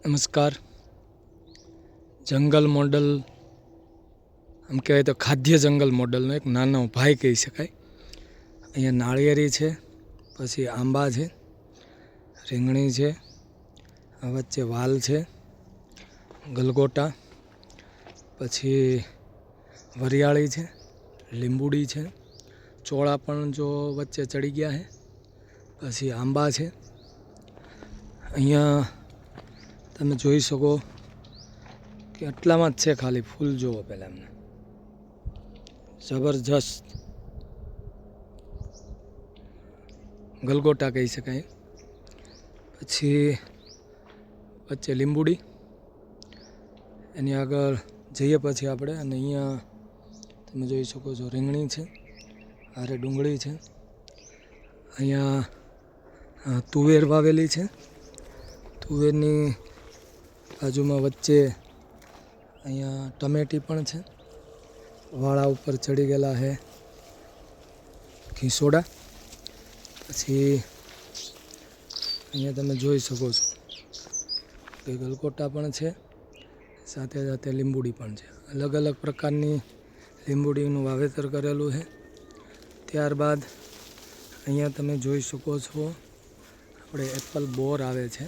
નમસ્કાર. જંગલ મોડલ આમ કહેવાય તો ખાદ્ય જંગલ મોડલનો એક નાનો ભાઈ કહી શકાય. અહીંયા નાળિયેરી છે, પછી આંબા છે, રીંગણી છે, વચ્ચે વાલ છે, ગલગોટા, પછી વરિયાળી છે, લીંબુડી છે, ચોળા પણ જો વચ્ચે ચડી ગયા છે, પછી આંબા છે. અહીંયા તમે જોઈ શકો કે આટલામાં જ છે, ખાલી ફૂલ જુઓ પહેલાં એમને જબરજસ્ત ગલગોટા કહી શકાય. પછી વચ્ચે લીંબુડી, એની આગળ જઈએ પછી આપણે, અને અહીંયા તમે જોઈ શકો છો રીંગણી છે, આરે ડુંગળી છે, અહીંયા તુવેર વાવેલી છે. તુવેરની બાજુમાં વચ્ચે અહીંયા ટમેટી પણ છે. વાળા ઉપર ચડી ગયેલા છે ખીસોડા. પછી અહીંયા તમે જોઈ શકો છો કે ગલગોટા પણ છે, સાથે સાથે લીંબુડી પણ છે. અલગ અલગ પ્રકારની લીંબુડીનું વાવેતર કરેલું છે. ત્યારબાદ અહીંયા તમે જોઈ શકો છો આપણે એપલ બોર આવે છે,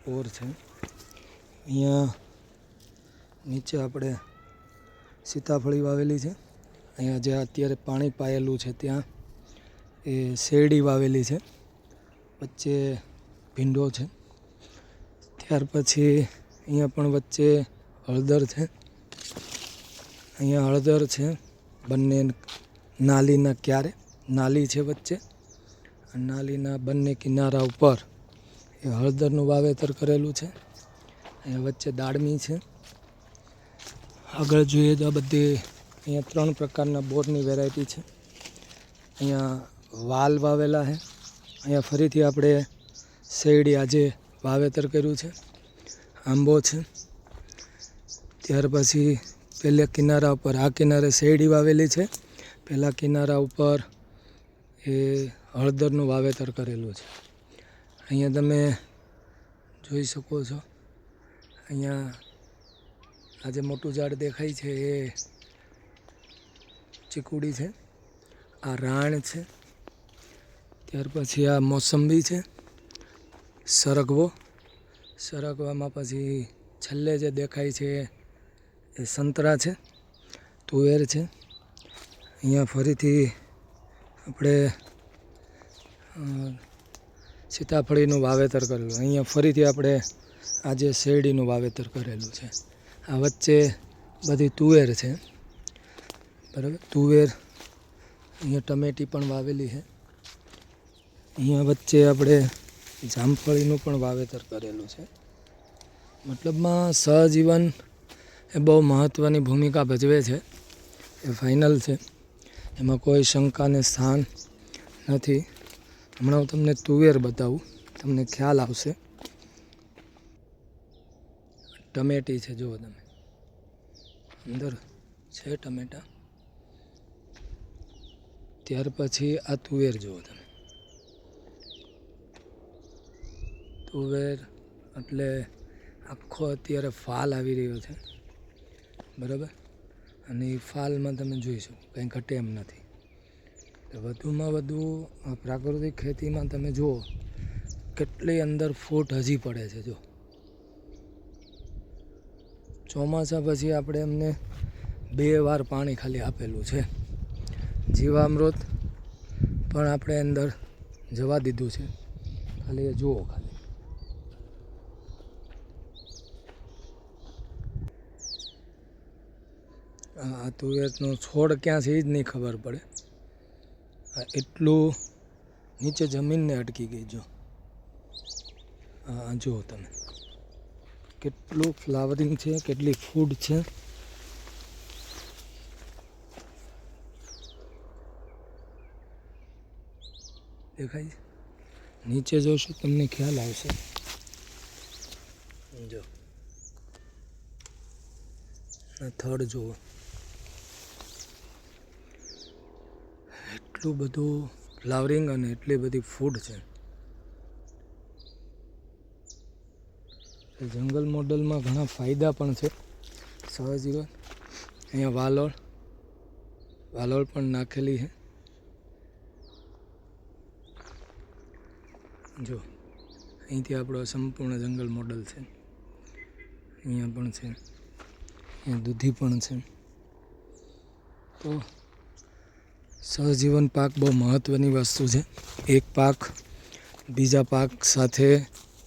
બોર છે. અહીંયા નીચે આપણે સીતાફળી વાવેલી છે. અહીંયા જે અત્યારે પાણી પાયેલું છે ત્યાં એ શેરડી વાવેલી છે. વચ્ચે ભીંડો છે. ત્યાર પછી અહીંયા પણ વચ્ચે હળદર છે. અહીંયા હળદર છે, બંને નાલીના ક્યારે નાલી છે વચ્ચે. નાલીના બંને કિનારા ઉપર એ હળદરનું વાવેતર કરેલું છે. અહીંયા વચ્ચે દાડમી છે. આગળ જોઈએ તો આ બધી અહીંયા 3 પ્રકારના બોરની વેરાયટી છે. અહીંયા વાલ વાવેલા છે. અહીંયા ફરીથી આપણે શેરડી આજે વાવેતર કર્યું છે. આંબો છે. ત્યાર પછી પહેલા કિનારા ઉપર આ કિનારે શેરડી વાવેલી છે. પહેલા કિનારા ઉપર એ હળદરનું વાવેતર કરેલું છે. અહીંયા તમે જોઈ શકો છો, અહીંયા આ જે મોટું ઝાડ દેખાય છે એ ચીકુડી છે. આ રાણ છે. ત્યાર પછી આ મોસંબી છે, સરગવો. સરગવામાં પછી છેલ્લે જે દેખાય છે એ સંતરા છે, તુવેર છે. અહીંયા ફરીથી આપણે સીતાફળીનું વાવેતર કરેલું. અહીંયા ફરીથી આપણે આજે શેરડીનું વાવેતર કરેલું છે. આ વચ્ચે બધી તુવેર છે, બરાબર. તુવેર, અહીંયા ટમેટી પણ વાવેલી છે. અહીંયા વચ્ચે આપણે જામફળીનું પણ વાવેતર કરેલું છે. મતલબમાં સહજીવન એ બહુ મહત્ત્વની ભૂમિકા ભજવે છે, એ ફાઇનલ છે. એમાં કોઈ શંકાને સ્થાન નથી. હમણાં હું તમને તુવેર બતાવું, તમને ખ્યાલ આવશે. ટમેટી છે, જુઓ તમે, અંદર છે ટમેટા. ત્યાર પછી આ તુવેર જુઓ તમે. તુવેર એટલે આખો અત્યારે ફાલ આવી રહ્યો છે, બરાબર. અને એ ફાલમાં તમે જોઈ શકો કંઈ ઘટે એમ નથી. વધુમાં વધુ પ્રાકૃતિક ખેતીમાં તમે જુઓ કેટલી અંદર ફૂટ હજી પડે છે. જો ચોમાસા પછી આપણે એમને 2 વાર પાણી ખાલી આપેલું છે. જીવામૃત પણ આપણે અંદર જવા દીધું છે. ખાલી એ જુઓ, ખાલી આ તુવેરનો છોડ ક્યાં છે એ જ નહીં ખબર પડે. એટલું નીચે જમીનને અટકી ગઈ. જો જુઓ તમે કેટલું ફ્લાવરિંગ છે, કેટલી ફૂડ છે. દેખાય છે? નીચે જોશો તમને ખ્યાલ આવશે. જો થડ જુઓ, એટલું બધું ફ્લાવરિંગ અને એટલી બધી ફૂડ છે. જંગલ મોડલમાં ઘણા ફાયદા પણ છે. સહજીવન અહીંયા વાલોળ પણ નાખેલી છે. જો અહીંથી આપણો સંપૂર્ણ જંગલ મોડલ છે. અહીંયા પણ છે, અહીંયા દૂધી પણ છે. તો સહજીવન પાક બહુ મહત્ત્વની વસ્તુ છે. એક પાક બીજા પાક સાથે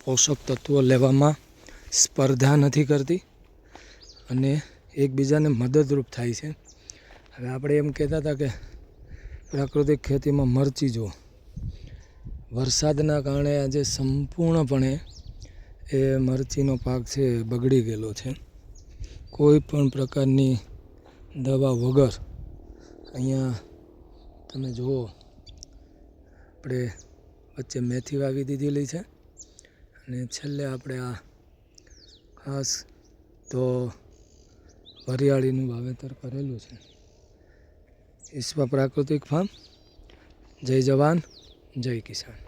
પોષક તત્વો લેવામાં સ્પર્ધા નથી કરતી અને એકબીજાને મદદરૂપ થાય છે. હવે આપણે એમ કહેતા હતા કે પ્રાકૃતિક ખેતીમાં મરચી જુઓ, વરસાદના કારણે આજે સંપૂર્ણપણે એ મરચીનો પાક છે બગડી ગયેલો છે. કોઈ પણ પ્રકારની દવા વગર અહીંયા તમે જુઓ, આપણે વચ્ચે મેથી વાવી દીધેલી છે અને છેલ્લે આપણે આ ખાસ તો વરિયાળીનું વાવેતર કરેલું છે. વિશ્વ પ્રાકૃતિક ફાર્મ. જય જવાન જય કિસાન.